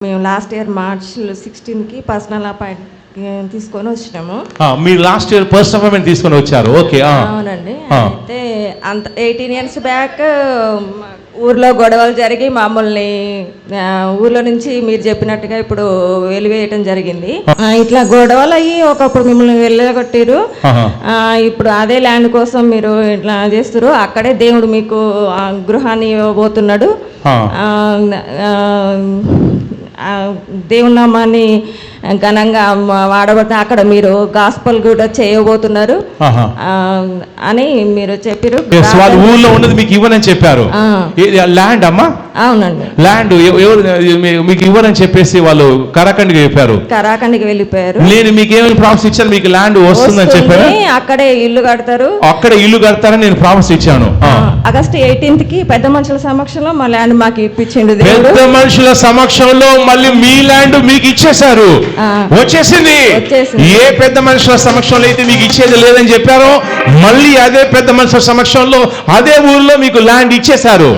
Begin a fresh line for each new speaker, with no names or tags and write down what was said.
మేము last year March 16కి personal appointment తీసుకొని వచ్చినాము.
మీరు లాస్ట్ ఇయర్ పర్సనల్ అపాయింట్మెంట్ తీసుకొని వచ్చారు. ఓకే.
అవునండి. అయితే అంత 18 years బ్యాక్ ఊర్లో గొడవలు జరిగి మమ్మల్ని ఊర్లో నుంచి మీరు చెప్పినట్టుగా ఇప్పుడు వెలివేయటం జరిగింది. ఇట్లా గొడవలు అయ్యి ఒకప్పుడు మిమ్మల్ని వెళ్ళగొట్టిరు. ఇప్పుడు అదే ల్యాండ్ కోసం మీరు ఇట్లా చేస్తారు. అక్కడే దేవుడు మీకు గృహాన్ని ఇవ్వబోతున్నాడు. దేవుని నామాన్ని ఘనంగా వాడబోతున్నా, అక్కడ మీరు గాస్పల్ కూడా చేయబోతున్నారు అని మీరు చెప్పారు.
ఊళ్ళో ఉన్నది మీకు ఇవ్వనని చెప్పారు. ల్యాండ్ అమ్మా? అవునండి. ల్యాండ్ మీకు ఇవ్వనని చెప్పేసి వాళ్ళు కరాఖండికి చెప్పారు.
కరాఖండికి వెళ్ళిపోయారు.
నేను మీకు ఏమైనా ప్రామిస్ ఇచ్చాను, మీకు ల్యాండ్ వస్తుందని చెప్పారు.
అక్కడే ఇల్లు కడతారు,
అక్కడే ఇల్లు కడతారని నేను ప్రామిస్ ఇచ్చాను.
August 18th పెద్ద మనుషుల సమక్షంలో మా ల్యాండ్ మాకు ఇప్పించిండు.
పెద్ద మనుషుల సమక్షంలో మళ్ళీ మీ ల్యాండ్ మీకు ఇచ్చేశారు. వచ్చేసింది. ఏ పెద్ద మనుషుల సమక్షంలో అయితే మీకు ఇచ్చేది లేదని చెప్పారో మళ్ళీ అదే పెద్ద మనుషుల సమక్షంలో అదే ఊర్లో మీకు ల్యాండ్ ఇచ్చేశారు.